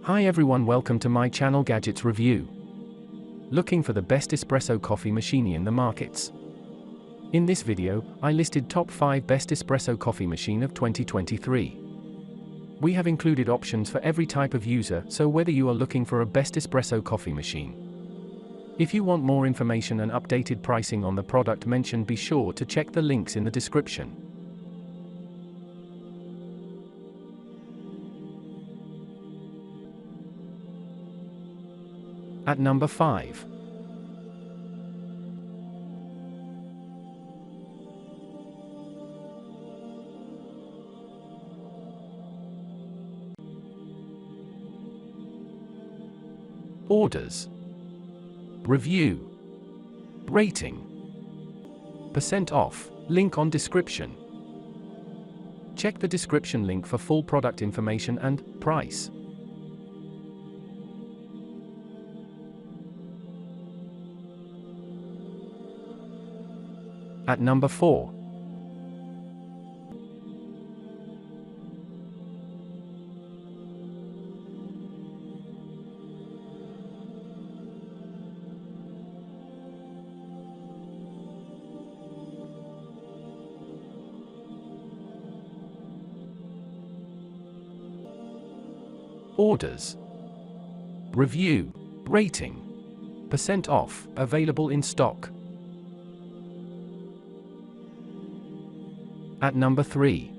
Hi everyone, welcome to my channel Gadgets Review. Looking for the best espresso coffee machine in the markets. In this video, I listed top 5 best espresso coffee machine of 2023. We have included options for every type of user, so whether you are looking for a best espresso coffee machine. If you want more information and updated pricing on the product mentioned, be sure to check the links in the description. At number 5. Orders. Review. Rating. Percent off, link on description. Check the description link for full product information and price. At number 4. Orders. Review. Rating. Percent off, available in stock. At number 3.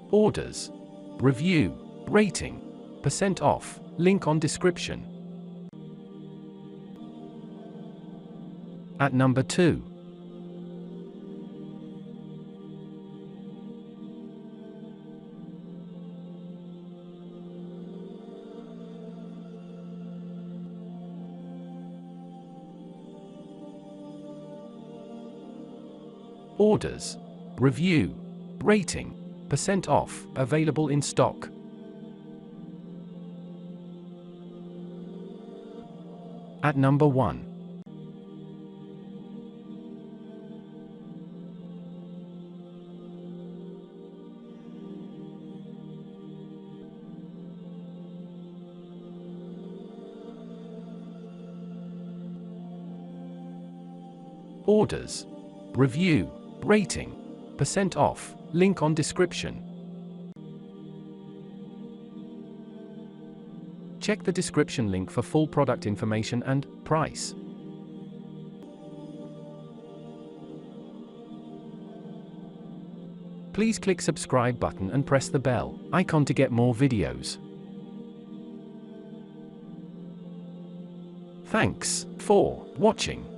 Orders. Review. Rating. Percent off, link on description. At number 2. Orders. Review. Rating. Percent off, available in stock. At number 1. Orders. Review. Rating. Percent off, link on description. Check the description link for full product information and price. Please click subscribe button and press the bell icon to get more videos. Thanks for watching.